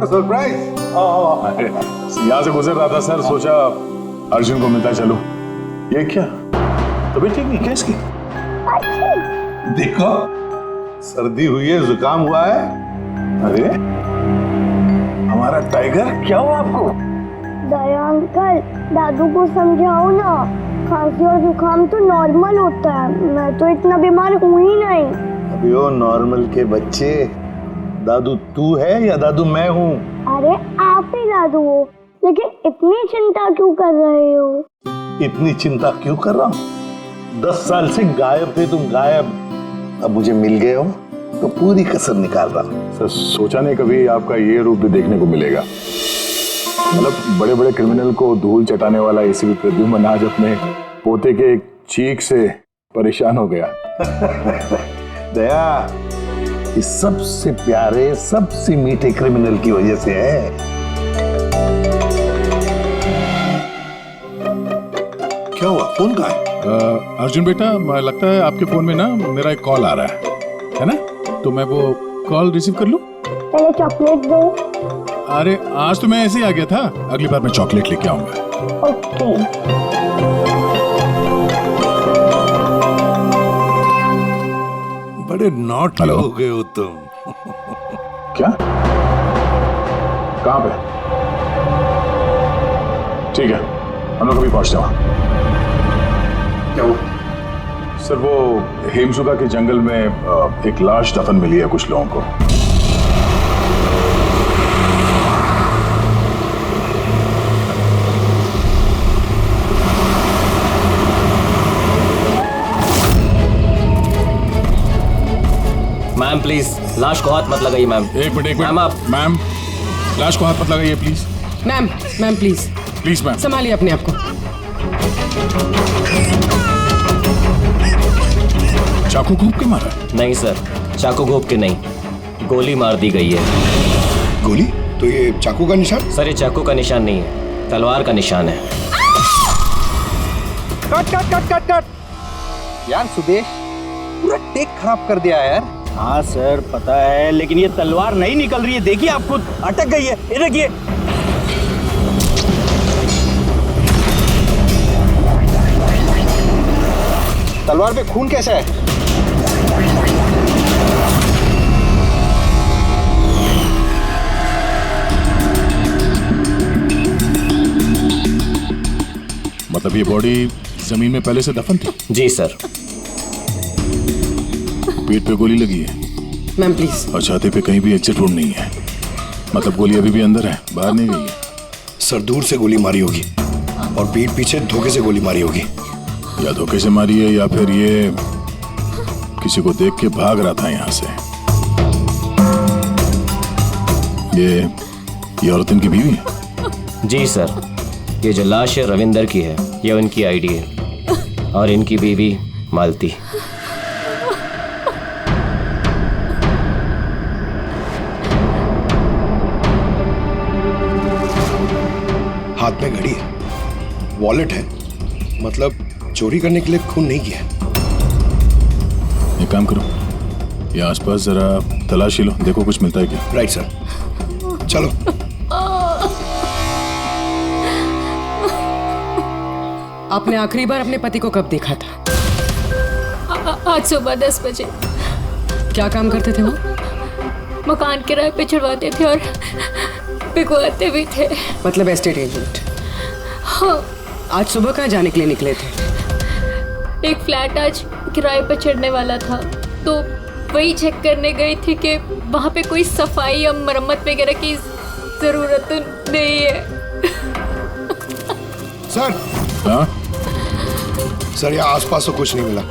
Surprise. यहाँ से गुजर रहा था सर, सोचा अर्जुन को मिलता चलो। ये क्या तबीयत ठीक नहीं क्या इसकी? देखो सर्दी हुई है, जुकाम हुआ है। अरे हमारा टाइगर, क्या हुआ आपको? दया अंकल, दादू को समझाओ ना, खांसी और जुकाम तो नॉर्मल होता है, मैं तो इतना बीमार हूँ ही नहीं। अभी वो नॉर्मल के बच्चे, दादू तू है या दादू मैं हूँ? अरे आप ही दादू हो, लेकिन इतनी चिंता क्यों कर रहे हो? इतनी चिंता क्यों कर रहा हूँ? 10 साल से गायब थे तुम, गायब। अब मुझे मिल गए हो तो पूरी कसर निकाल रहा हूँ। सर सोचा नहीं कभी आपका ये रूप भी देखने को मिलेगा। मतलब बड़े बड़े क्रिमिनल को धूल चटाने वाला एसीपी प्रद्युम्न आज अपने पोते के एक चीख से परेशान हो गया। दया, इस सबसे प्यारे सबसे मीठे क्रिमिनल की वजह से है। क्या हुआ, फोन कहाँ है? अर्जुन बेटा, लगता है आपके फोन में ना मेरा एक कॉल आ रहा है ना? तो मैं वो कॉल रिसीव कर लूं? पहले चॉकलेट दो। अरे आज तो मैं ऐसे ही आ गया था, अगली बार मैं चॉकलेट लेके आऊंगा। ओके। बड़े नॉट हो गए हो तुम। क्या? कहाँ पे? ठीक है, हम लोग अभी पहुंचते हैं वहां। क्या वो? सर वो हेमसुगा के जंगल में एक लाश दफन मिली है कुछ लोगों को। मैम प्लीज लाश को हाथ मत लगाइए मैम। एक मिनट मैम आप। मैम लाश को हाथ मत लगाइए please. Ma'am please please ma'am संभालिए अपने आप को। चाकू घोंप के मारा? नहीं सर, चाकू घोंप के नहीं, गोली मार दी गई है। गोली? तो ये चाकू का निशान? सर ये चाकू का निशान नहीं है, तलवार का निशान है। Cut cut cut cut cut यार, सुदेश पूरा टेक खराब कर दिया यार। हाँ सर पता है, लेकिन ये तलवार नहीं निकल रही है, देखिए आप खुद अटक गई है, ये देखिए। तलवार पे खून कैसा है? मतलब ये बॉडी जमीन में पहले से दफन थी? जी सर। पेट पे गोली लगी है मैम प्लीज। और छाती पे कहीं भी एग्जिट रूट नहीं है, मतलब गोली अभी भी अंदर है, बाहर नहीं गई है। सर दूर से गोली मारी होगी और पीठ पीछे धोखे से गोली मारी होगी। या धोखे से मारी है या फिर ये किसी को देख के भाग रहा था यहाँ से। ये औरत इनकी बीवी है? जी सर, ये जो लाश है रविंदर की है, ये उनकी आईडी है और इनकी बीवी मालती। हाथ में घड़ी है, वॉलेट है, मतलब चोरी करने के लिए खून नहीं किया। एक काम करो, ये आसपास जरा तलाशी लो, देखो कुछ मिलता है क्या। राइट सर, चलो। आपने आखिरी बार अपने पति को कब देखा था? आज सुबह 10 बजे। क्या काम करते थे वो? मकान किराए पे छुड़वाते थे और बिकवाते भी थे। मतलब एस्टेट एजेंट? हाँ। आज सुबह कहाँ जाने के लिए निकले थे? एक फ्लैट आज किराए पर चढ़ने वाला था, तो वही चेक करने गई थी कि वहाँ पे कोई सफाई या मरम्मत वगैरह की जरूरत नहीं है। सर। हाँ? सर यहाँ आसपास तो कुछ नहीं मिला,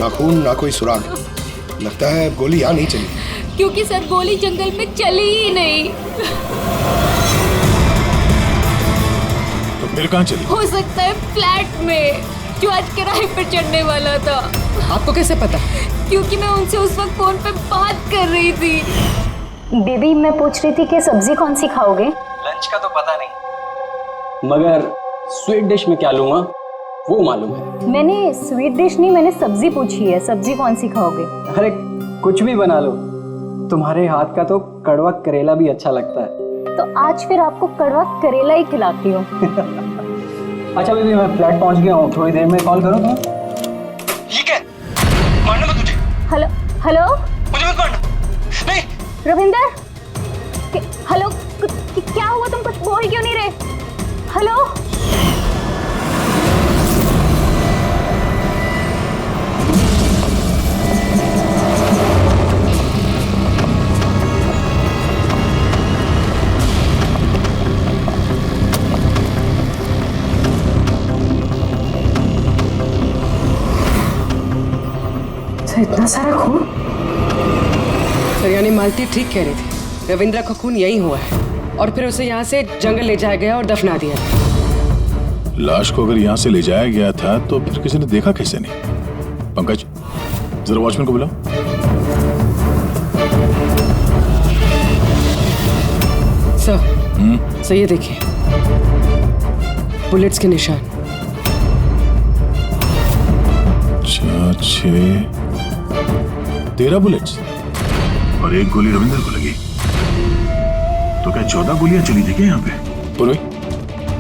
ना खून ना कोई सुराग। लगता है गोली यहाँ नहीं चली। क्योंकि सर गोली जंगल में चली ही नहीं। तो फिर कहाँ चली? हो सकता है फ्लैट में, जो आज किराए पर चढ़ने वाला था। आपको कैसे पता? क्योंकि मैं उनसे उस वक्त फोन पे बात कर रही थी। बेबी मैं पूछ रही थी कि सब्जी कौन सी खाओगे? लंच का तो पता नहीं, मगर स्वीट डिश में क्या लूंगा वो मालूम है। मैंने स्वीट डिश नहीं, मैंने सब्जी पूछी है, सब्जी कौन सी खाओगे? अरे कुछ भी बना लो, तुम्हारे हाथ का तो कड़वा करेला भी अच्छा लगता है। तो आज फिर आपको कड़वा करेला ही खिलाती हूँ। अच्छा बेबी, मैं फ्लैट पहुंच गया हूँ, थोड़ी देर में कॉल करूँ तुम्हें? ये क्या? मारना मत मुझे। हेलो हेलो, मुझे मत मारना। नहीं। रविंदर, हेलो, क्या हुआ? तुम कुछ बोल क्यों नहीं रहे? हेलो। इतना सारा खून? सर यानी मालती ठीक कह रही थी, रविंद्र का खून यही हुआ है और फिर उसे यहाँ से जंगल ले जाया गया और दफना दिया। लाश को अगर यहाँ से ले जाया गया था तो फिर किसी ने देखा कैसे नहीं? पंकज, जरा वॉचमैन को बुलाओ। सर ये देखिए, बुलेट्स के निशान। 4, 6, 13 बुलेट्स और एक गोली रविंदर को लगी। तो क्या 14 गोलियां चली थी क्या यहाँ पे? पूर्वी,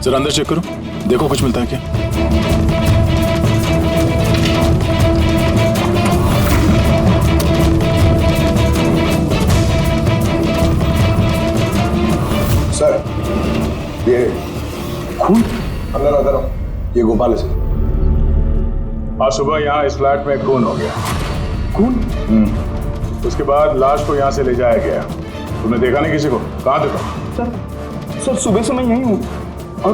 जरा अंदर चेक करो, देखो कुछ मिलता है क्या। सर, ये खून अंदर अंदर, ये गोपाल है। आज सुबह यहाँ इस फ्लैट में खून हो गया। खून? उसके बाद लाश को यहाँ से ले जाया गया। तुमने देखा नहीं किसी को? कहाँ देखा? सर सुबह से मैं यहीं हूँ और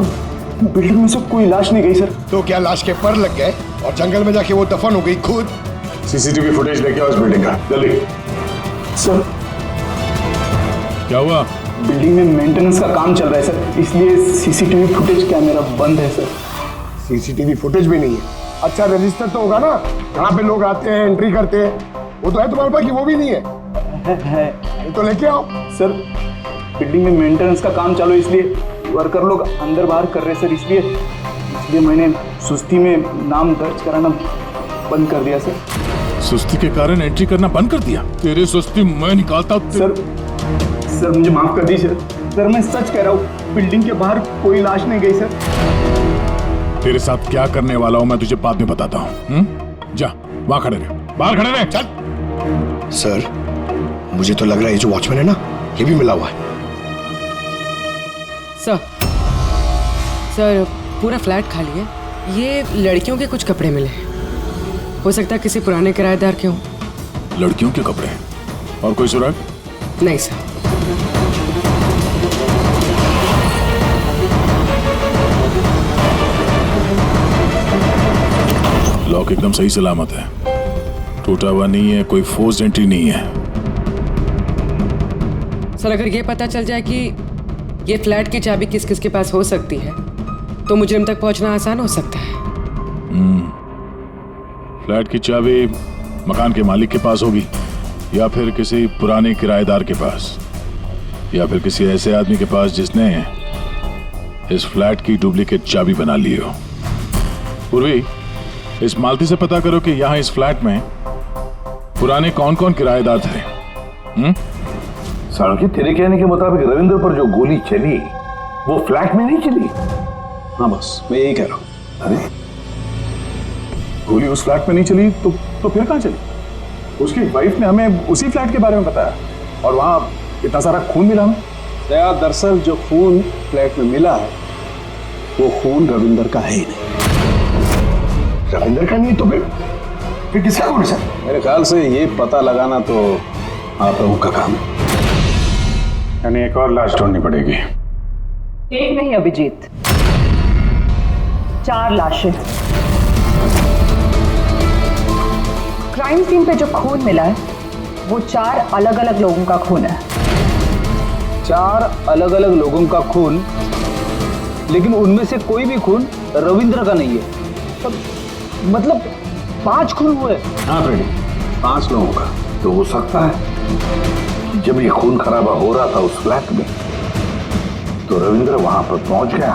बिल्डिंग में से कोई लाश नहीं गई सर। तो क्या लाश के पर लग गए और जंगल में जाके वो दफन हो गई खुद? सीसीटीवी फुटेज लेके आओ इस बिल्डिंग का, जल्दी। सर क्या हुआ? बिल्डिंग में मेंटेनेंस का काम चल रहा है सर, इसलिए सीसीटीवी फुटेज कैमरा बंद है सर। सीसीटीवी फुटेज भी नहीं है। अच्छा रजिस्टर तो होगा ना, कहाँ पे लोग आते हैं, एंट्री करते हैं, वो तो है तुम्हारे पास कि वो भी नहीं है? तो लेके आओ। सर बिल्डिंग में मेंटेनेंस का काम चालू है, इसलिए वर्कर लोग अंदर बाहर कर रहे हैं सर, इसलिए मैंने सुस्ती में नाम दर्ज कराना बंद कर दिया सर। सुस्ती के कारण एंट्री करना बंद कर दिया? तेरे सुस्ती मैं निकालता हूँ। सर मुझे माफ कर दीजिए सर, मैं सच कह रहा हूँ, बिल्डिंग के बाहर कोई लाश नहीं गई सर। तेरे साथ क्या करने वाला हूँ मैं तुझे बाद में बताता हूँ। जा वहां खड़े रहे, बाहर खड़े रहे। चल। सर मुझे तो लग रहा है ये जो वॉचमैन है ना, ये भी मिला हुआ है। सर पूरा फ्लैट खाली है, ये लड़कियों के कुछ कपड़े मिले हैं, हो सकता है किसी पुराने किराएदार के हों। लड़कियों के कपड़े? और कोई सुराग? नहीं सर। लॉक एकदम सही सलामत है, टूटा हुआ नहीं है, कोई फोर्स एंट्री नहीं है। सर अगर ये पता चल जाए कि ये फ्लैट की चाबी किस किस के पास हो सकती है तो मुजरिम तक पहुंचना आसान हो सकता है। फ्लैट की चाबी मकान के मालिक के पास होगी, या फिर किसी पुराने किराएदार के पास, या फिर किसी ऐसे आदमी के पास जिसने इस फ्लैट की डुप्लीकेट चाबी बना ली हो। पूर्वी, इस मालती से पता करो कि यहाँ इस फ्लैट में पुराने कौन कौन किराएदार थे। सालुंकी, तेरे कहने के मुताबिक रविंद्र पर जो गोली चली वो फ्लैट में नहीं चली? हाँ बस मैं यही कह रहा हूँ। अरे गोली उस फ्लैट में नहीं चली तो फिर कहाँ चली? उसकी वाइफ ने हमें उसी फ्लैट के बारे में बताया और वहाँ इतना सारा खून मिला हमें। दरअसल जो खून फ्लैट में मिला है वो खून रविंदर का है ही नहीं। रविंदर का नहीं तो फिर किसका खून है सर? मेरे ख्याल से ये पता लगाना तो आप लोगों का काम है। यानी एक और लाश ढूंढनी पड़ेगी। एक नहीं अभिजीत, 4 लाशें। क्राइम सीन पे जो खून मिला है वो 4 अलग अलग लोगों का खून है। 4 अलग अलग लोगों का खून, लेकिन उनमें से कोई भी खून रविंद्र का नहीं है। मतलब 5 खून हुए। हाँ फ्रेडी, 5 लोगों का। तो हो सकता है जब ये खून खराबा हो रहा था उस फ्लैट में तो रविंद्र वहां पर पहुंच गया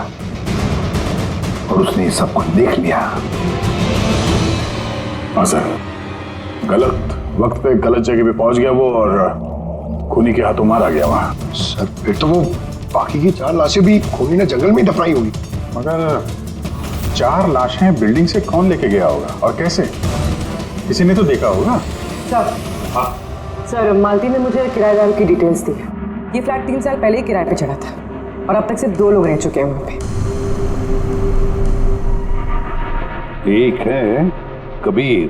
और उसने सब कुछ देख लिया। हाँ सर, गलत वक्त पे गलत जगह पे पहुंच गया वो और खूनी के हाथों मारा गया वहां। सर फिर तो वो बाकी की 4 लाशें भी खूनी ने जंगल में दफनाई होगी। मगर 4 लाशें बिल्डिंग से कौन लेके गया होगा और कैसे? किसी ने तो देखा होगा। सर, सर मालती ने मुझे किराएदार की डिटेल्स दी। ये फ्लैट 3 साल पहले ही किराए पे चढ़ा था और अब तक सिर्फ 2 लोग रह चुके हैं वहाँ पे। एक है कबीर,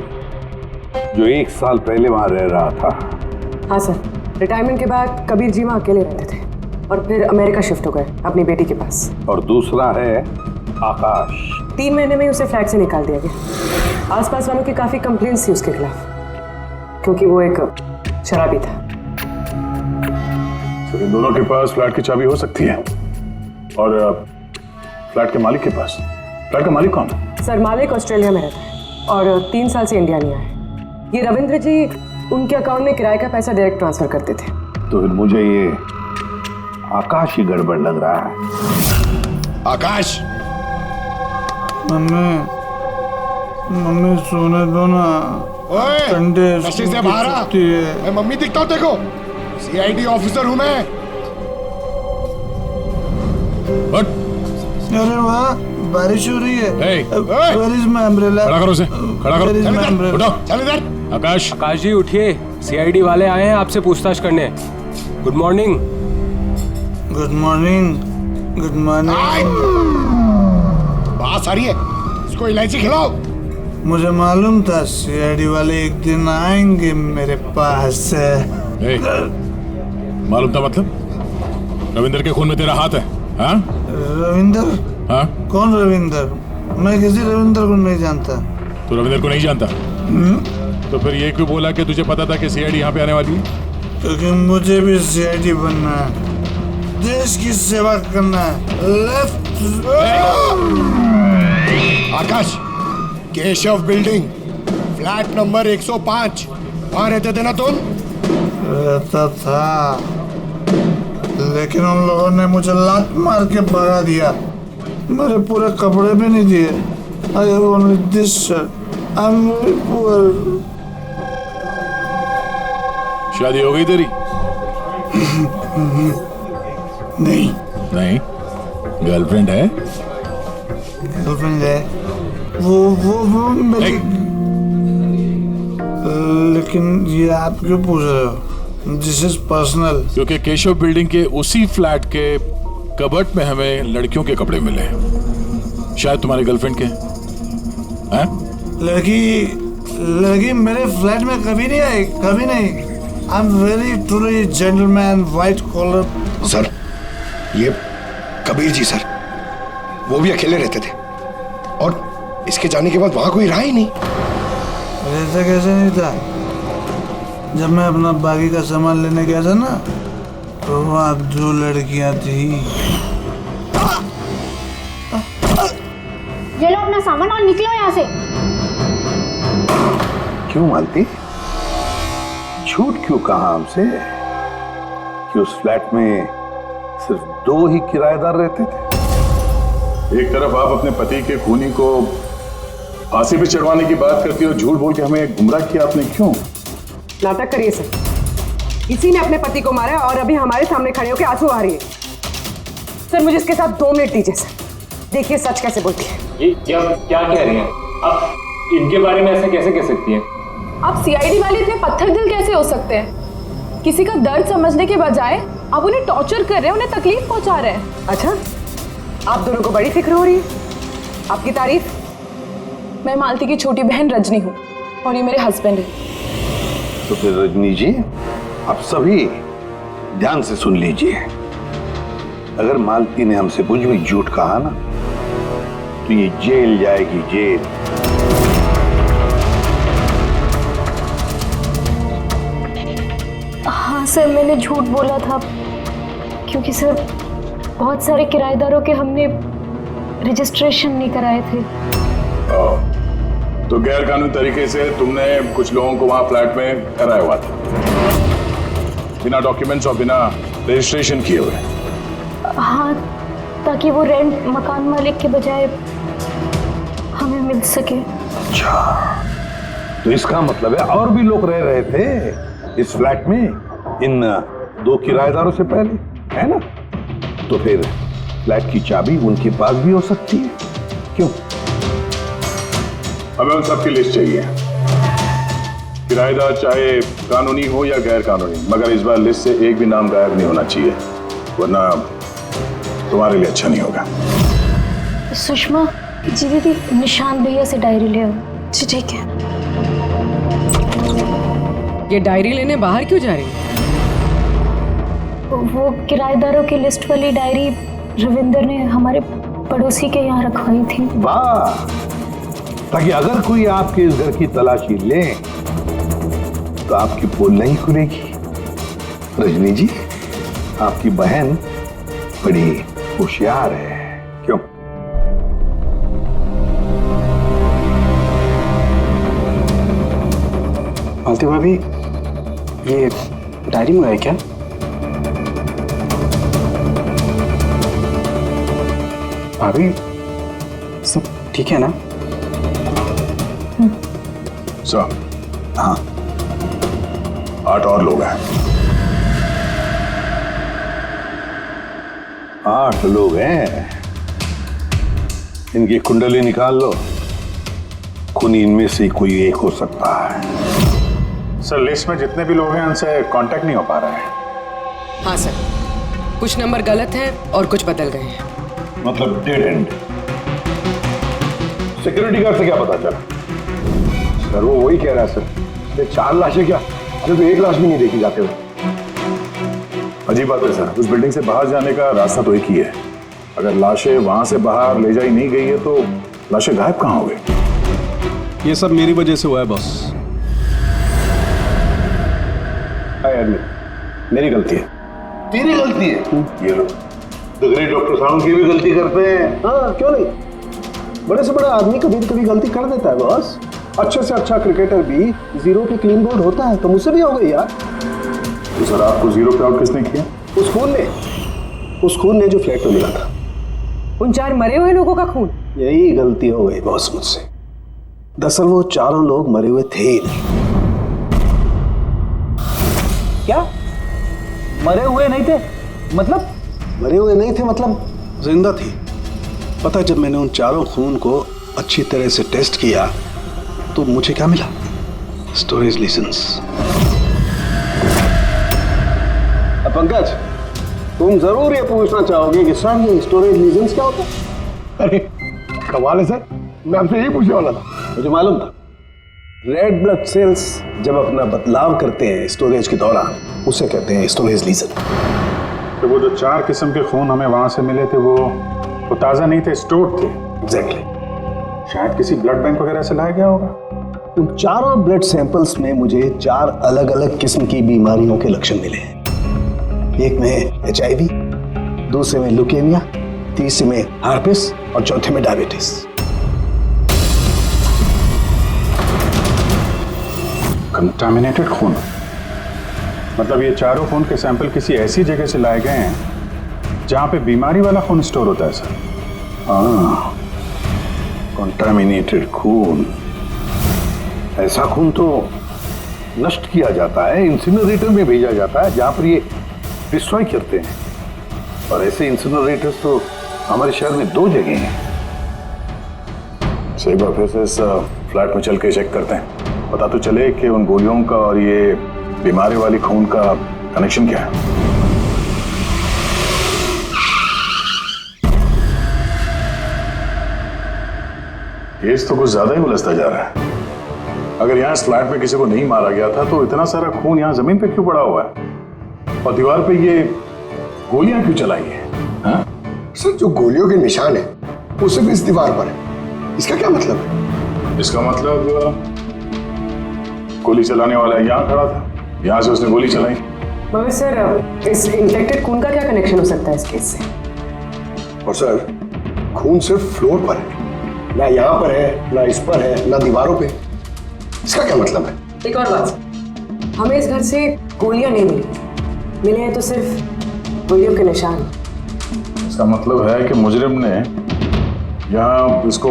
जो 1 साल पहले वहां रह रहा था। हाँ सर, रिटायरमेंट के बाद कबीर जी वहाँ अकेले रहते थे और फिर अमेरिका शिफ्ट हो गए अपनी बेटी के पास। और दूसरा है आकाश। 3 महीने में ही उसे फ्लैट से निकाल दिया गया। आसपास वालों की काफी कंप्लेंट्स थी उसके खिलाफ, क्योंकि वो एक शराबी था। तो इन दोनों के पास फ्लैट की चाबी हो सकती है और फ्लैट के मालिक के पास। फ्लैट का मालिक कौन है? सर मालिक ऑस्ट्रेलिया में रहता है और 3 साल से इंडिया नहीं आया है। ये रविंद्र जी उनके अकाउंट में किराए का पैसा डायरेक्ट ट्रांसफर करते थे। तो फिर मुझे ये आकाश ही गड़बड़ लग रहा है। आकाश, मम्मी सोने दो ना। ओए, नशे से बाहर आ। मैं मम्मी दिखता हूँ देखो, CID ऑफिसर हूँ मैं। अरे वाह, बारिश हो रही है। Where is my umbrella? खड़ा करो उसे, खड़ा करो। Where is my umbrella? उठो, चल इधर। आकाश जी उठिए, CID वाले आए हैं आपसे पूछताछ करने। Good morning. Good morning, good morning. बात आ रही है, इसको इलायची खिलाओ। मुझे मालूम था CID वाले एक दिन आएंगे मेरे पास। मालूम था मतलब? रविंदर के खून में तेरा हाथ है? हाँ? रविंदर? हाँ? कौन रविंदर? मैं किसी रविंदर को नहीं जानता। तू रविंदर को नहीं जानता? तो फिर ये क्यों बोला कि तुझे पता था कि CID यहाँ पे आने वाली है? क्योंकि मुझे भी CID बनना है, देश की सेवा करना है। लेफ्ट। आकाश, केशव बिल्डिंग, फ्लैट नंबर 105, वहां रहते थे ना तुम? रहता था, लेकिन उन लोगों ने मुझे लात मार के भगा दिया। मेरे पूरे कपड़े भी नहीं दिए। I have only this shirt. I'm very poor. शादी हो गई तेरी? नहीं। नहीं? गर्लफ्रेंड है? गर्लफ्रेंड है। वो मेरी। लेकिन ये आप क्यों पूछ रहे हो? This is personal. क्योंकि केशव बिल्डिंग के उसी फ्लैट के कबर्ड में हमें लड़कियों के कपड़े मिले, शायद तुम्हारी गर्लफ्रेंड के हैं? लड़की मेरे फ्लैट में कभी नहीं आई, कभी नहीं। I am very truly gentleman, white collar. Sir, ये कबीर जी सर, वो भी अकेले रहते थे और इसके जाने के बाद वहां कोई रहा ही नहीं। रहता कैसे नहीं था? जब मैं अपना बाकी का सामान लेने गया था ना, तो वहाँ 2 लड़कियां थी। ये लो अपना सामान और निकलो यहाँ से। क्यों मालती? झूठ क्यों कहा हमसे कि उस फ्लैट में सिर्फ 2 ही किराएदार रहते थे? एक तरफ आप अपने पति के खूनी को फांसी पे चढ़वाने की बात करती हो, झूठ बोल के हमें गुमराह किया आपने। क्यों? नाटक करिए सर, इसी ने अपने पति को मारा और अभी हमारे सामने खड़े होकर आंसू आ रही है। सर मुझे इसके साथ 2 मिनट दीजिए सर, देखिए सच कैसे बोलती है। ये क्या कह रही हैं आप? इनके बारे में ऐसे कैसे कह सकती हैं? आप CID वाले इतने पत्थर दिल कैसे हो सकते हैं? किसी का दर्द समझने के बजाय आप उन्हें टॉर्चर कर रहे हैं, उन्हें तकलीफ पहुंचा रहे हैं। अच्छा, आप दोनों को बड़ी फिक्र हो रही है। आपकी तारीफ? मैं मालती की छोटी बहन रजनी हूँ और ये मेरे हस्बैंड है। तो फिर रजनी जी, आप सभी ध्यान से सुन लीजिए। अगर मालती ने हमसे कुछ भी झूठ कहा ना, तो ये जेल जाएगी, जेल। हाँ सर, मैंने झूठ बोला था क्योंकि सर बहुत सारे किराएदारों के हमने रजिस्ट्रेशन नहीं कराए थे। तो गैर कानूनी तरीके से तुमने कुछ लोगों को वहां फ्लैट में ठहराया हुआ था, बिना डॉक्यूमेंट्स और बिना रजिस्ट्रेशन किए हुए। हाँ, ताकि वो रेंट मकान मालिक के बजाय हमें मिल सके। अच्छा, तो इसका मतलब है और भी लोग रह रहे थे इस फ्लैट में इन 2 किराएदारों से पहले, है ना? तो फिर फ्लैट की चाबी उनके पास भी हो सकती है, क्यों? हमें उन सबकी लिस्ट चाहिए, किराएदार चाहे कानूनी हो या गैर कानूनी, मगर इस बार लिस्ट से एक भी नाम गायब नहीं होना चाहिए, वरना तुम्हारे लिए अच्छा नहीं होगा। सुषमा जी दीदी, निशांत भैया से डायरी ले आओ। जी ठीक है। ये डायरी लेने बाहर क्यों जा रही है? वो किराएदारों की लिस्ट वाली डायरी रविंदर ने हमारे पड़ोसी के यहाँ रखवाई थी। वाह, ताकि अगर कोई आपके इस घर की तलाशी ले तो आपकी पोल नहीं खुलेगी। रजनी जी, आपकी बहन बड़ी होशियार है, क्यों? मालती भाभी, ये डायरी मंगाई क्या? भाभी, सब ठीक है ना? सर, हाँ, 8 और लोग हैं। 8 लोग हैं। इनकी कुंडली निकाल लो, खूनी इनमें से कोई एक हो सकता है। सर, लिस्ट में जितने भी लोग हैं उनसे कांटेक्ट नहीं हो पा रहा है। हाँ सर, कुछ नंबर गलत हैं और कुछ बदल गए हैं। मतलब डेड एंड। सिक्योरिटी गार्ड से क्या पता चला? सर वो वही कह रहा है सर, ये 4 लाशें क्या, अरे तो 1 लाश भी नहीं देखी जाते हो। अजीब बात है सर, उस बिल्डिंग से बाहर जाने का रास्ता तो एक ही है। अगर लाशें वहां से बाहर ले जाई नहीं गई है तो लाशें गायब कहाँ हो गई? ये सब मेरी वजह से हुआ है बॉस। मेरी गलती है। तेरी गलती है? ये लो, तो ग्रेट डॉक्टर साहब की भी गलती करते हैं। हाँ क्यों नहीं, बड़े से बड़ा आदमी कभी कभी गलती कर देता है बॉस। अच्छे से अच्छा क्रिकेटर भी 0 पे क्लीन बोल्ड होता है, तो मुझसे भी हो गई यार। तो सर आपको 0 पे आउट किसने किया? उस खून ने जो फ्लैट में मिला था। उन 4 मरे हुए लोगों का खून? यही गलती हो गई बॉस मुझसे। दरअसल वो 4 लोग मरे हुए थे ही नहीं। क्या? मरे हुए नहीं थे? मतलब? मरे हुए नहीं थे मतलब जिंदा थी। पता है, जब मैंने उन 4 खून को अच्छी तरह से टेस्ट किया तो मुझे क्या मिला? स्टोरेज लीजेंस। पंकज, तुम जरूर ये पूछना चाहोगे कि सर ये स्टोरेज लीजेंस क्या होता है? अरे कमाल है सर, मैं आपसे यही पूछने वाला था। मुझे मालूम था। रेड ब्लड सेल्स जब अपना बदलाव करते हैं स्टोरेज के दौरान, उसे कहते हैं स्टोरेज लीजन। तो वो जो 4 किस्म के खून हमें वहां से मिले थे वो ताजा नहीं थे, स्टोर थे। एग्जैक्टली। शायद किसी ब्लड बैंक वगैरह से लाया गया होगा। उन 4 ब्लड सैंपल्स में मुझे 4 अलग अलग किस्म की बीमारियों के लक्षण मिले हैं। एक में HIV, दूसरे में ल्यूकेमिया, तीसरे में हार्पिस और चौथे में डायबिटीज। कंटामिनेटेड खून, मतलब ये 4 खून के सैंपल किसी ऐसी जगह से लाए गए हैं जहां पे बीमारी वाला खून स्टोर होता है सर। हाँ, कंटामिनेटेड खून। ऐसा खून तो नष्ट किया जाता है, इंसिनरेटर में भेजा जाता है जहां पर ये डिस्ट्रॉय करते हैं। और ऐसे इंसिनरेटर्स तो हमारे शहर में 2 जगह हैं। एक बार फिर से इस फ्लैट में चल के चेक करते हैं, पता तो चले कि उन गोलियों का और ये बीमारी वाली खून का कनेक्शन क्या है। केस तो कुछ ज्यादा ही उलझता जा रहा है। अगर यहाँ इस फ्लैट में किसी को नहीं मारा गया था तो इतना सारा खून यहाँ जमीन पे क्यों पड़ा हुआ है और दीवार पे ये गोलियां क्यों चलाई हैं? हाँ? सर जो गोलियों के निशान है वो सिर्फ इस दीवार पर है, इसका क्या मतलब है? इसका मतलब गोली चलाने वाला यहाँ खड़ा था, यहाँ से उसने गोली चलाई। मगर सर इस इन्फेक्टेड खून का क्या कनेक्शन हो सकता है इस केस से? और सर खून सिर्फ फ्लोर पर है, ना यहाँ पर है, ना इस पर है, ना दीवारों पे। इसका क्या मतलब है? एक और बात, हमें इस घर से गोलियां नहीं मिले हैं तो सिर्फ गोलियों के निशान। इसका मतलब है कि मुजरिम ने यहाँ इसको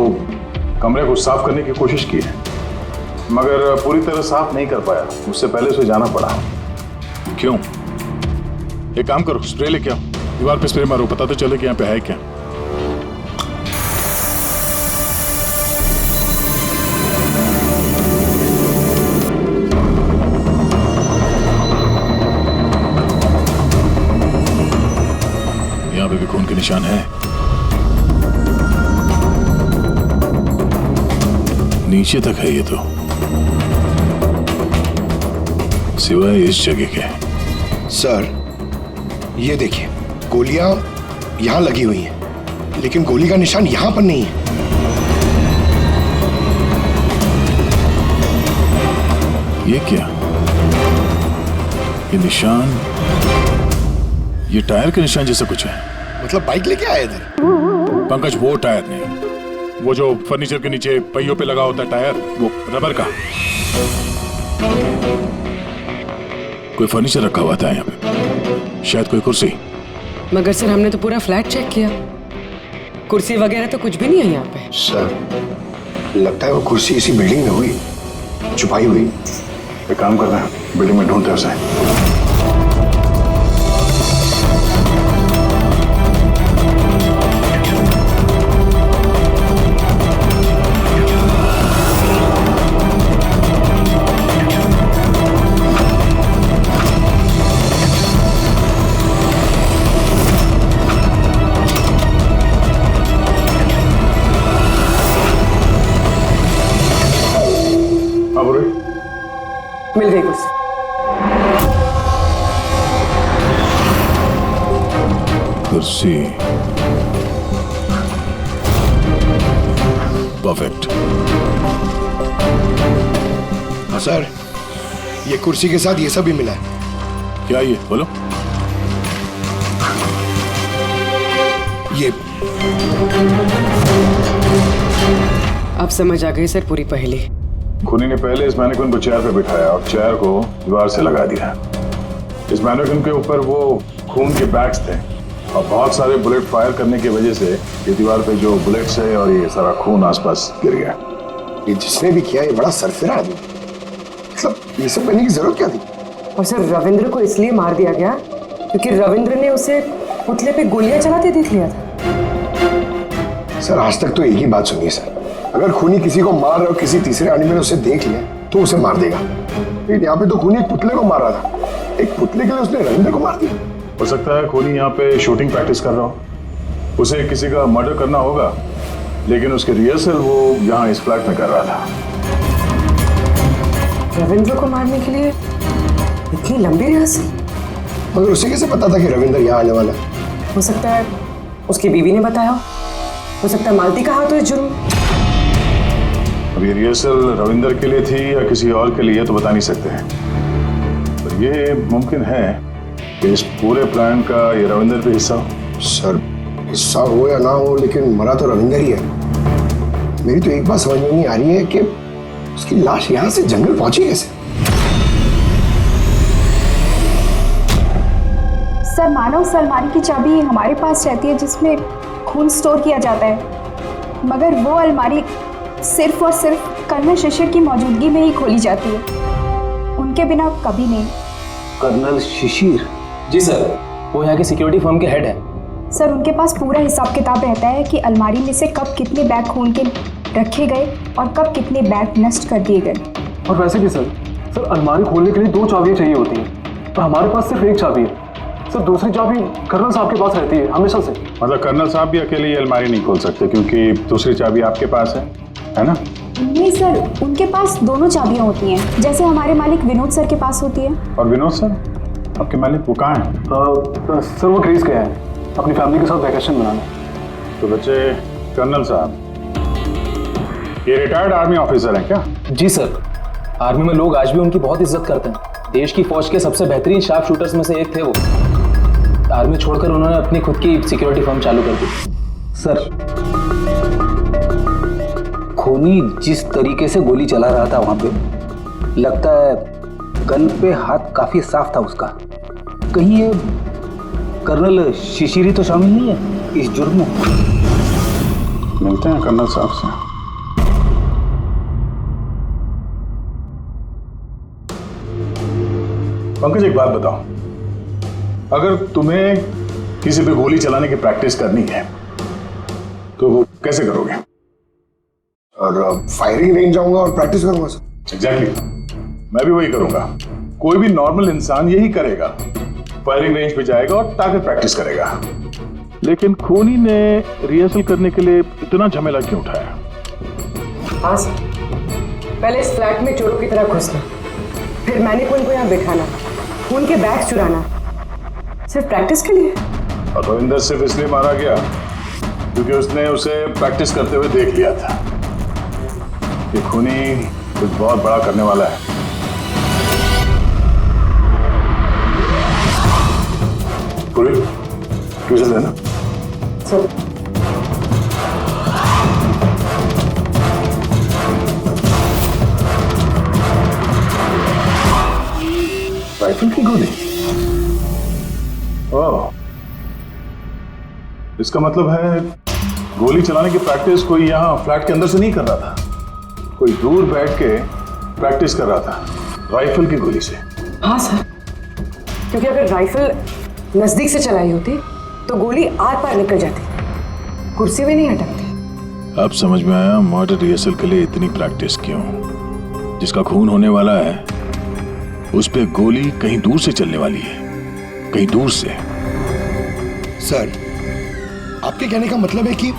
कमरे को साफ करने की कोशिश की है मगर पूरी तरह साफ नहीं कर पाया, उससे पहले उसे जाना पड़ा। क्यों? एक काम करो, स्प्रे लेके आओ। दीवार पे स्प्रे मारो, पता तो चले कि यहाँ पे है क्या। यहाँ पे भी खून के निशान है। नीचे तक है ये तो, सिवाय इस जगह के। सर ये देखिए, गोलियां यहां लगी हुई हैं, लेकिन गोली का निशान यहां पर नहीं है। ये क्या? ये निशान, ये टायर के निशान जैसा कुछ है। मतलब बाइक लेके आए इधर? पंकज, वो टायर नहीं, वो जो फर्नीचर के नीचे पहियों पे लगा होता है टायर, वो रबर का। कोई फर्नीचर रखा हुआ था यहाँ पे, शायद कोई कुर्सी। मगर सर हमने तो पूरा फ्लैट चेक किया, कुर्सी वगैरह तो कुछ भी नहीं है यहाँ पे। सर लगता है वो कुर्सी इसी बिल्डिंग में हुई, छुपाई हुई। एक काम कर रहे हैं, बिल्डिंग में ढूंढते हैं उसे। मिल गई कुर्सी। कुर्सी परफेक्ट। हाँ सर, ये कुर्सी के साथ ये सब भी मिला है। क्या ये बोलो? ये अब समझ आ गई सर पूरी पहेली। खूनी ने पहले इस मैनिक्विन को चेयर पे बिठाया और चेयर को दीवार से लगा दिया। इस मैनिक्विन के ऊपर वो खून के बैग्स थे और बहुत सारे बुलेट फायर करने की वजह से ये दीवार पे जो बुलेट्स है और ये सारा खून आसपास गिर गया। ये जिसने भी किया ये बड़ा सरफिरा आदमी, मतलब ये सब करने की जरूरत क्या थी? और सर रविंद्र को इसलिए मार दिया गया क्योंकि रविंद्र ने उसे पुतले पे गोलियां चलाते देख लिया था। सर आज तक तो एक ही बात सुनी है सर, अगर खूनी किसी को मार रहा हो, किसी तीसरे आदमी ने उसे देख लिया तो उसे मार देगा। लेकिन यहाँ पे तो खूनी एक पुतले को मार रहा था, एक पुतले के लिए उसने रविंद्र को मार दिया। हो सकता है खूनी यहाँ पे शूटिंग प्रैक्टिस कर रहा हो, उसे किसी का मर्डर करना होगा, लेकिन उसके रिहर्सल वो यहाँ इस फ्लैट में कर रहा था। रविंद्र को मारने के लिए इतनी लंबी रिहर्सल? मगर उसे कैसे पता था कि रविंद्र यहाँ आने वाला है? हो सकता है उसकी बीवी ने बताया, हो सकता है मालती का हाथ हो इस जुर्म। अब ये रिहर्सल रविंद्र के लिए थी या किसी और के लिए तो बता नहीं सकते हैं, पर ये मुमकिन है कि इस पूरे प्लान का ये रविंद्र भी हिस्सा हो। सर हिस्सा हो या ना हो, लेकिन मरा तो रविंद्र ही है। मेरी तो एक बात समझ में नहीं आ रही है कि उसकी लाश यहाँ से जंगल पहुंची कैसे? सर मानो उस अलमारी की चाबी हमारे पास रहती है जिसमें खून स्टोर किया जाता है, मगर वो अलमारी सिर्फ और सिर्फ कर्नल शिशिर की मौजूदगी में ही खोली जाती है, उनके बिना कभी नहीं। कर्नल शिशिर? जी सर, वो यहाँ के सिक्योरिटी फर्म के हेड है। सर उनके पास पूरा हिसाब किताब रहता है कि अलमारी में से कब कितने बैग खून के रखे गए और कब कितने बैग नष्ट कर दिए गए। और वैसे भी सर अलमारी खोलने के लिए 2 चाबियाँ चाहिए होती हैं, पर हमारे पास सिर्फ 1 चाबी है। सर दूसरी चाबी कर्नल साहब के पास रहती है हमेशा से। मतलब कर्नल साहब भी अकेले ये अलमारी नहीं खोल सकते क्योंकि दूसरी चाबी आपके पास है ना? नहीं सर, उनके पास दोनों चाबियां होती हैं, जैसे हमारे मालिक विनोद सर के पास होती है। और विनोद सर आपके मालिक वो कहाँ हैं? सर वो ग्रीस गए हैं अपनी फैमिली के साथ वैकेशन मनाने। तो बच्चे कर्नल साहब ये रिटायर्ड आर्मी ऑफिसर हैं क्या? जी सर, आर्मी में लोग आज भी उनकी बहुत इज्जत करते हैं। देश की फौज के सबसे बेहतरीन शार्प शूटर्स में से एक थे वो। आर्मी छोड़कर उन्होंने अपनी खुद की सिक्योरिटी फर्म चालू कर दी। सर खूनी जिस तरीके से गोली चला रहा था वहां पे, लगता है गन पे हाथ काफी साफ था उसका। कहीं ये कर्नल शिशिरी तो शामिल नहीं है इस जुर्म में? मिलते हैं कर्नल साहब से। पंकज एक बात बताओ, अगर तुम्हें किसी पे गोली चलाने की प्रैक्टिस करनी है तो वो कैसे करोगे? और फायरिंग रेंज जाऊंगा और प्रैक्टिस करूंगा सर। एग्जैक्टली, मैं भी वही करूंगा। कोई भी नॉर्मल इंसान यही करेगा, फायरिंग रेंज पे जाएगा और टारगेट प्रैक्टिस करेगा। लेकिन खूनी ने रिहर्सल करने के लिए इतना झमेला क्यों उठाया? हाँ सर, पहले इस फ्लैट में चोरों की तरह घुसना, फिर मैंने खून को यहाँ बिठाना, खून के बैग चुराना, सिर्फ प्रैक्टिस के लिए। और रविंदर सिर्फ इसलिए मारा गया क्योंकि उसने उसे प्रैक्टिस करते हुए देख लिया था कि खूनी कुछ बहुत बड़ा करने वाला है। पूरी ट्यूशन देना सर। राइफल की गोली? ओह, इसका मतलब है गोली चलाने की प्रैक्टिस कोई यहाँ फ्लैट के अंदर से नहीं कर रहा था, कोई दूर बैठ के प्रैक्टिस कर रहा था राइफल की गोली से। हाँ सर, क्योंकि अगर राइफल नजदीक से चलाई होती तो गोली आर पार निकल जाती, कुर्सी भी नहीं अटकती। अब समझ में आया मर्डर रिहर्सल के लिए इतनी प्रैक्टिस क्यों। जिसका खून होने वाला है उस पे गोली कहीं दूर से चलने वाली है, कहीं दूर से। सर, आपके कहने का मतलब है कि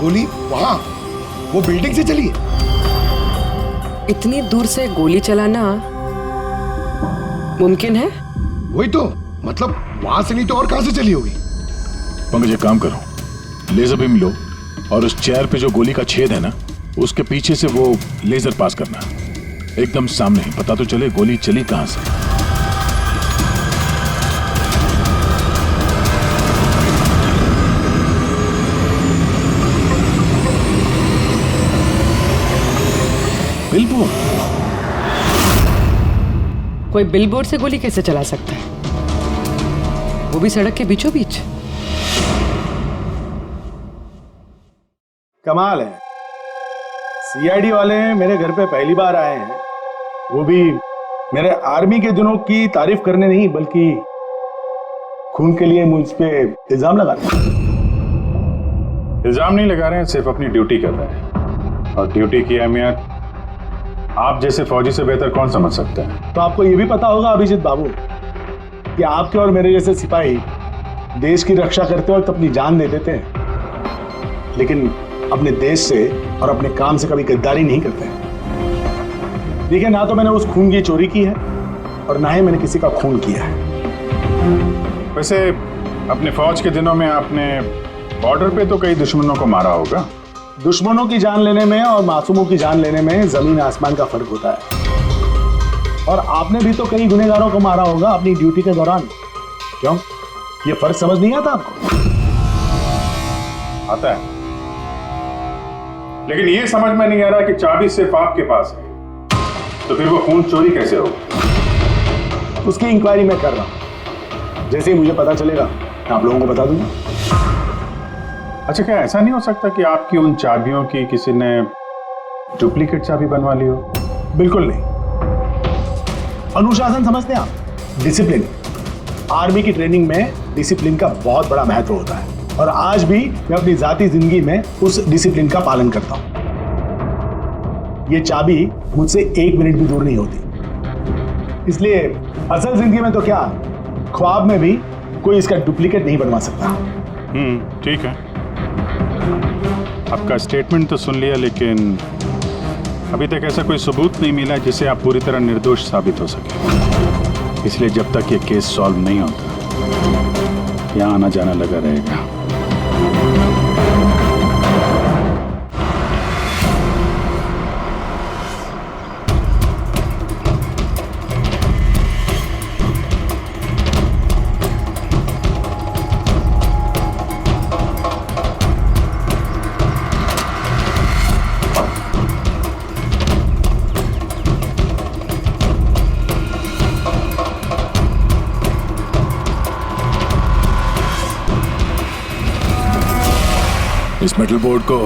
गोली वहां वो बिल्डिंग से चली है? इतनी दूर से गोली चलाना मुमकिन है? वही तो, मतलब वहां से नहीं तो और कहां से चली होगी? पंकज, एक काम करो, लेजर बीम लो और उस चेयर पे जो गोली का छेद है ना, उसके पीछे से वो लेजर पास करना, एकदम सामने, पता तो चले गोली चली कहां से। बिलबोर्ड? कोई बिलबोर्ड से गोली कैसे चला सकता है, वो भी सड़क के बीचों बीच? कमाल है, सीआईडी वाले मेरे घर पे पहली बार आए हैं, वो भी मेरे आर्मी के दिनों की तारीफ करने नहीं बल्कि खून के लिए मुझ पे इल्जाम लगाने। इल्जाम नहीं लगा रहे हैं, सिर्फ अपनी ड्यूटी कर रहे हैं, और ड्यूटी की अहमियत आप जैसे फौजी से बेहतर कौन समझ सकता है। तो आपको ये भी पता होगा अभिजीत बाबू कि आपके और मेरे जैसे सिपाही देश की रक्षा करते वक्त अपनी जान दे देते हैं, लेकिन अपने देश से और अपने काम से कभी गद्दारी नहीं करते। देखिए, ना तो मैंने उस खून की चोरी की है और ना ही मैंने किसी का खून किया है। वैसे अपने फौज के दिनों में आपने बॉर्डर पे तो कई दुश्मनों को मारा होगा। दुश्मनों की जान लेने में और मासूमों की जान लेने में जमीन आसमान का फर्क होता है। और आपने भी तो कई गुनहगारों को मारा होगा अपनी ड्यूटी के दौरान। क्यों, ये फर्क समझ नहीं आता आपको? आता है, लेकिन ये समझ में नहीं आ रहा कि चाबी सिर्फ आपके पास है, तो फिर वो खून चोरी कैसे होगा? उसकी इंक्वायरी मैं कर रहा हूं, जैसे ही मुझे पता चलेगा मैं आप लोगों को बता दूंगा। अच्छा, क्या ऐसा नहीं हो सकता कि आपकी उन चाबियों की किसी ने डुप्लीकेट चाबी बनवा ली हो? बिल्कुल नहीं। अनुशासन समझते हैं आप? डिसिप्लिन। आर्मी की ट्रेनिंग में डिसिप्लिन का बहुत बड़ा महत्व होता है, और आज भी मैं अपनी जाती जिंदगी में उस डिसिप्लिन का पालन करता हूं। ये चाबी मुझसे 1 मिनट भी दूर नहीं होती, इसलिए असल जिंदगी में तो क्या, ख्वाब में भी कोई इसका डुप्लीकेट नहीं बनवा सकता। ठीक है, आपका स्टेटमेंट तो सुन लिया, लेकिन अभी तक ऐसा कोई सबूत नहीं मिला जिससे आप पूरी तरह निर्दोष साबित हो सके। इसलिए जब तक ये केस सॉल्व नहीं होता, यहाँ आना जाना लगा रहेगा। इस मेटल बोर्ड को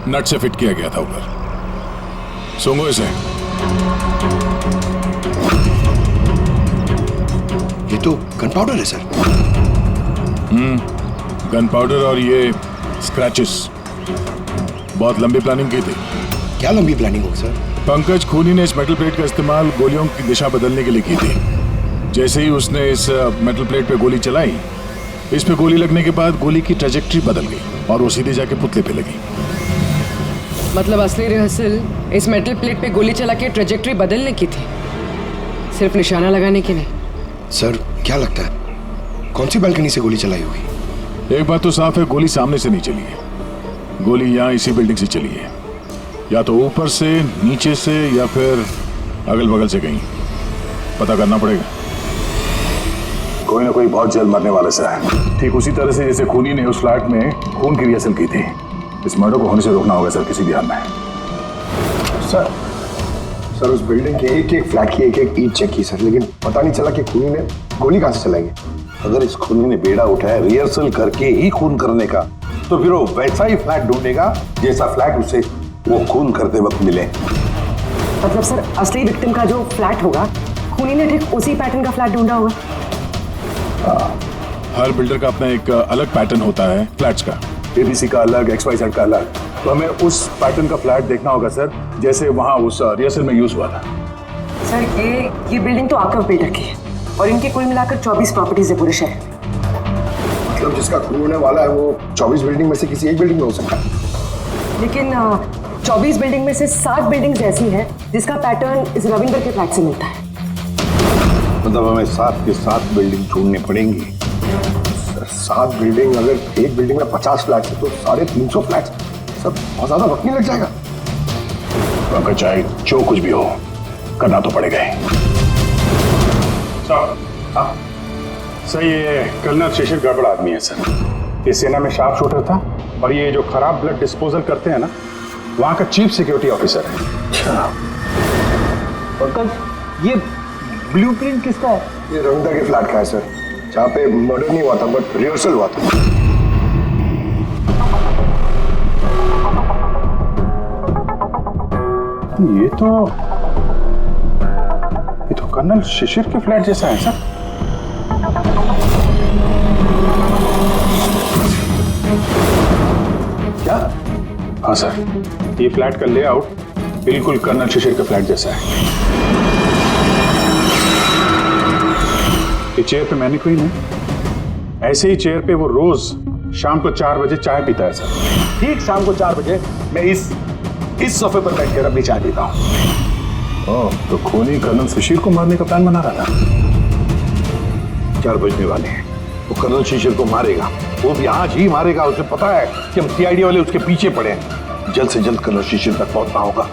नट से फिट किया गया था ऊपर। सूंघो इसे। ये तो गन पाउडर है सर। गन पाउडर और ये स्क्रैचेस, बहुत लंबी प्लानिंग की थी। क्या लंबी प्लानिंग हो सर? पंकज खूनी ने इस मेटल प्लेट का इस्तेमाल गोलियों की दिशा बदलने के लिए की थी। जैसे ही उसने इस मेटल प्लेट पे गोली चलाई, इस पे गोली लगने के बाद गोली की ट्रेजेक्ट्री बदल गई और वो सीधे जाके पुतले पे लगी। मतलब असली रिहर्सल इस मेटल प्लेट पे गोली चला के ट्रेजेक्ट्री बदलने की थी, सिर्फ निशाना लगाने की नहीं। सर क्या लगता है कौन सी बालकनी से गोली चलाई होगी? एक बात तो साफ है, गोली सामने से नहीं चली है। गोली यहाँ इसी बिल्डिंग से चली है, या तो ऊपर से, नीचे से, या फिर अगल बगल से कहीं। पता करना पड़ेगा। कोई ना कोई बहुत जल्द मरने वाला सा है, ठीक उसी तरह से जैसे खूनी ने उस फ्लैट में खून की रिहर्सल की थी। इस मर्डर को होने से रोकना होगा सर, किसी भी हाल में। सर उस बिल्डिंग के एक एक फ्लैट की एक एक ईंट चेक की सर, लेकिन पता नहीं चला कि खूनी ने गोली कहां से चलाई है। अगर इस खूनी ने बेड़ा उठाया रिहर्सल करके ही खून करने का, तो फिर वो वैसा ही फ्लैट ढूंढेगा जैसा फ्लैट उसे वो खून करते वक्त मिले। मतलब सर असली विक्टिम का जो फ्लैट होगा, खूनी ने ठीक उसी पैटर्न का फ्लैट ढूंढा होगा। हर बिल्डर का अपना एक अलग पैटर्न होता है फ्लैट्स का। एबीसी का अलग, XYZ का अलग। तो हमें उस पैटर्न का फ्लैट देखना होगा सर, जैसे वहां उस रिहर्सल में यूज हुआ था। सर ये बिल्डिंग तो आकव बिल्डर की है और इनकी कुल मिलाकर 24 प्रॉपर्टीज है पूरे शहर में। मतलब जिसका खून होने वाला है वो 24 बिल्डिंग में से किसी एक बिल्डिंग में हो सकता है। लेकिन 24 बिल्डिंग में से 7 बिल्डिंग्स ऐसी हैं जिसका पैटर्न इस रविंदर के फ्लैट से मिलता है। मतलब हमें 7 के 7 बिल्डिंग ढूंढने पड़ेंगी। 7 बिल्डिंग, अगर एक बिल्डिंग में 50 फ्लैट है तो 350 फ्लैट, सब बहुत ज्यादा वक्त नहीं लग जाएगा। पंकज चाहे जो कुछ भी हो, करना तो पड़ेगा ही। सर ये कर्नल शिशिर गड़बड़ आदमी है सर। ये सेना में शार्प शूटर था और ये जो खराब ब्लड डिस्पोजल करते हैं ना, वहां का चीफ सिक्योरिटी ऑफिसर है। अच्छा पंकज, ये ब्लूप्रिंट किसका है? ये रविंदर के फ्लैट का है सर, जहाँ पे मर्डर नहीं हुआ था बट रिहर्सल हुआ था। ये तो कर्नल शिशिर के फ्लैट जैसा है सर। क्या? हाँ सर, ये फ्लैट का लेआउट बिल्कुल कर्नल शिशिर के फ्लैट जैसा है। ये चेयर पे मैनिक्विन है, ऐसे ही चेयर पे वो रोज शाम को 4 बजे चाय पीता है सर। ठीक शाम को 4 बजे मैं इस सोफे पर बैठकर अपनी चाय पीता हूँ। तो खूनी कर्नल शिशिर को मारने का प्लान बना रहा था। 4 बजने वाले हैं, वो कर्नल शिशिर को मारेगा, वो भी आज ही मारेगा। उसे पता है कि हम CID वाले उसके पीछे पड़े हैं। जल्द से जल्द कर्नल शिशिर तक पहुंचना होगा।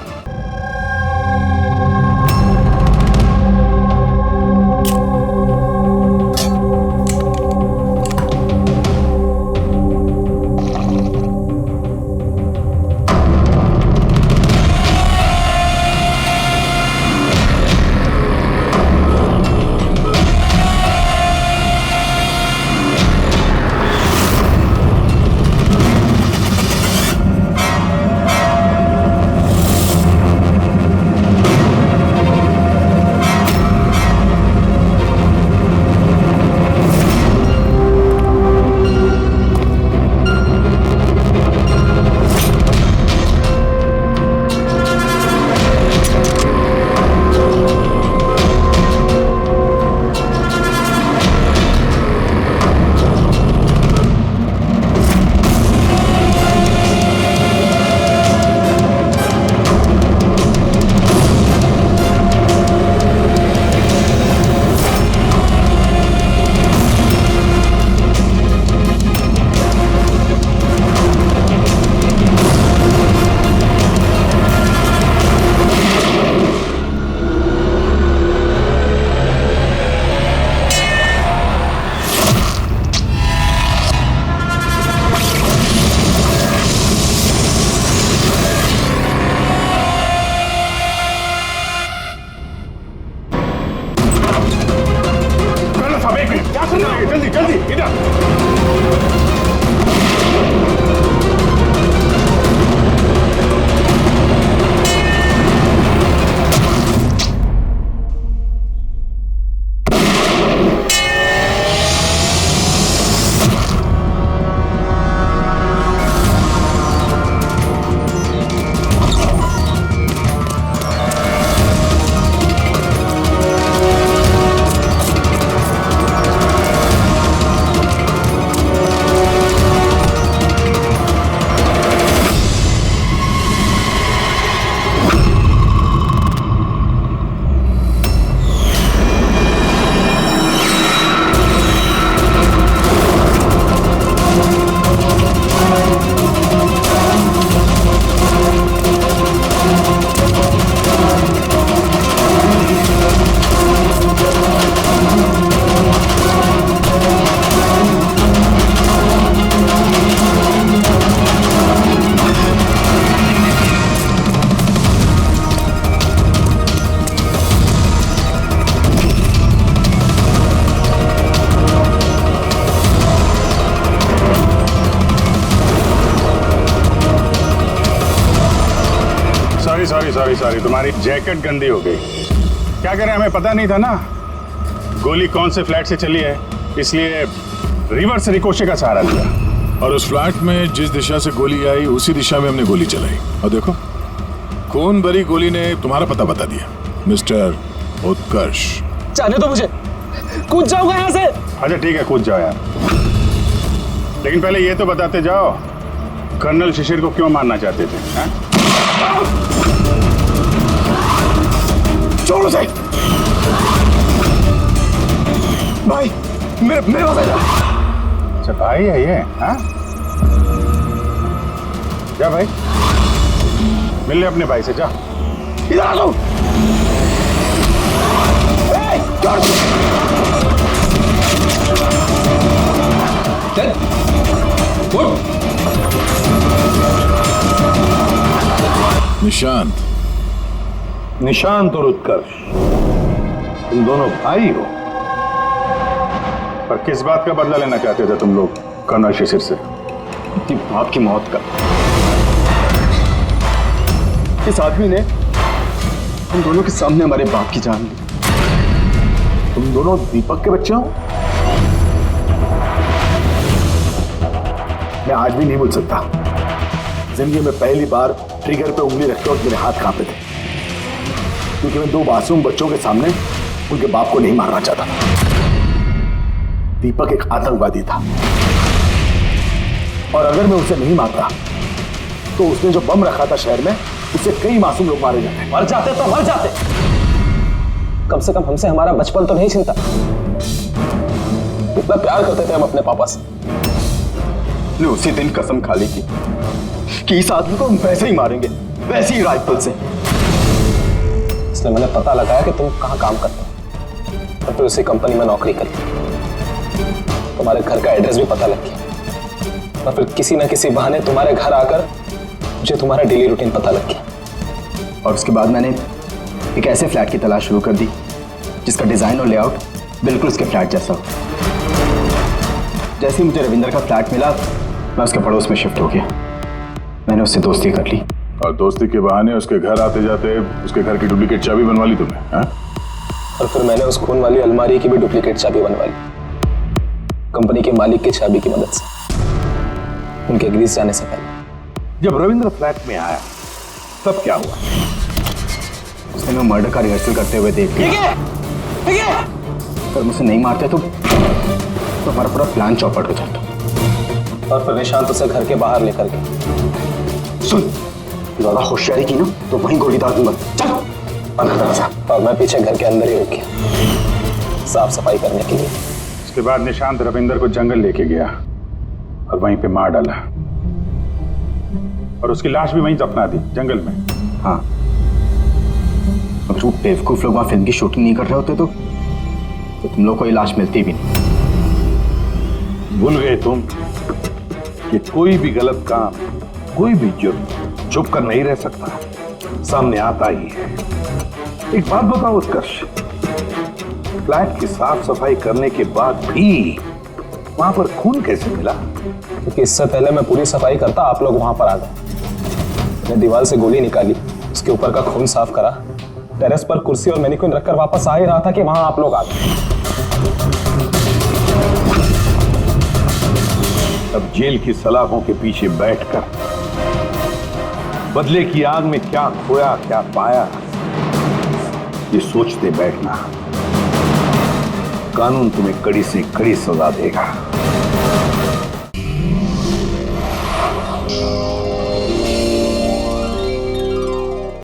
सॉरी सॉरी, तुम्हारी जैकेट गंदी हो गई। क्या करें, हमें पता नहीं था ना गोली कौन से फ्लैट से चली है, इसलिए रिवर्स रिकोशे का सहारा लिया। और उस फ्लैट में जिस दिशा से गोली आई उसी दिशा में हमने गोली चलाई, और देखो खून भरी गोली ने तुम्हारा पता बता दिया, मिस्टर उत्कर्ष। जाने दो मुझे, कूद जाऊंगा यहाँ से। अच्छा ठीक है, कूद जाओ यार, लेकिन पहले ये तो बताते जाओ कर्नल शिशिर को क्यों मारना चाहते थे? छोड़ो सही भाई, मेरे पास आ जा। अच्छा भाई है ये, हाँ? जा भाई, मिल ले अपने भाई से, जा। इधर आ जाओ। निशांत और उत्कर्ष, तुम दोनों भाई हो। पर किस बात का बदला लेना चाहते थे तुम लोग कर्नल शिशिर से? अपनी बाप की मौत का। इस आदमी ने हम दोनों के सामने हमारे बाप की जान ली। तुम दोनों दीपक के बच्चे हो? मैं आज भी नहीं भूल सकता, जिंदगी में पहली बार ट्रिगर पे उंगली रखते वक्त मेरे हाथ कांपे थे, क्योंकि मैं दो मासूम बच्चों के सामने उनके बाप को नहीं मारना चाहता था। दीपक एक आतंकवादी था, और अगर मैं उसे नहीं मारता तो उसने जो बम रखा था शहर में, उससे कई मासूम लोग मारे जाते। मर जाते तो मर जाते, कम से कम हमसे हमारा बचपन तो नहीं छीनता। इतना प्यार करते थे हम अपने पापा से। ने उसी दिन कसम खा ली थी कि इस आदमी को हम वैसे ही मारेंगे, वैसे ही राइफल से। इसलिए मैंने पता लगाया कि तुम कहाँ काम करते हो, और फिर उसी कंपनी में नौकरी करी। तुम्हारे घर का एड्रेस भी पता लग गया, और फिर किसी न किसी बहाने तुम्हारे घर आकर मुझे तुम्हारा डेली रूटीन पता लग गया। और उसके बाद मैंने एक ऐसे फ्लैट की तलाश शुरू कर दी जिसका डिजाइन और लेआउट बिल्कुल उसके फ्लैट जैसा हो। जैसे ही मुझे रविंदर का फ्लैट मिला, मैं उसके पड़ोस में शिफ्ट हो गया। मैंने उससे दोस्ती कर ली, और दोस्ती के बहाने उसके घर आते जाते उसके घर की डुप्लीकेट चाबी बनवा ली तुमने, हाँ? और फिर मैंने उस खून वाली अलमारी की भी डुप्लीकेट चाबी बनवा ली, कंपनी के मालिक की चाबी की मदद से, उनके ग्रीस जाने से पहले। जब रविंद्र फ्लैट में आया तब क्या हुआ? उसने मैं मर्डर का रिहर्सल करते हुए देख लिया। अगर मुझे नहीं मारते तो हमारा पूरा प्लान चौपट हो जाता। और फिर निशांत उसे घर के बाहर लेकर गए। सुन, ज्यादा होशियारी की ना तो वहीं गोली दाग दूंगा। चल अंदर दरवाजा। और मैं पीछे घर के अंदर ही रुक गया, साफ सफाई करने के लिए। उसके बाद निशांत रविंदर को जंगल लेके गया और वहीं पे मार डाला, और उसकी लाश भी वहीं दफना दी जंगल में। हाँ, अगर वो बेवकूफ लोग वहां फिल्म की शूटिंग नहीं कर रहे होते तो तुम लोग को ये लाश मिलती भी नहीं। भूल गए तुम कि कोई भी गलत काम, कोई भी जुर्म छुप कर नहीं रह सकता, सामने आता ही है। एक बात बताओ उत्कर्ष, फ्लैट की साफ सफाई करने के बाद भी वहां पर खून कैसे मिला? क्योंकि इससे पहले मैं पूरी सफाई करता, आप लोग वहां पर आ गए। मैंने दीवार से गोली निकाली, उसके ऊपर का खून साफ करा, टेरेस पर कुर्सी और मैनिक्विन रखकर वापस आ ही रहा था कि वहां आप लोग आ गए। अब जेल की सलाखों के पीछे बैठकर बदले की आग में क्या खोया क्या पाया, ये सोचते बैठना, कानून तुम्हें कड़ी से कड़ी सजा देगा।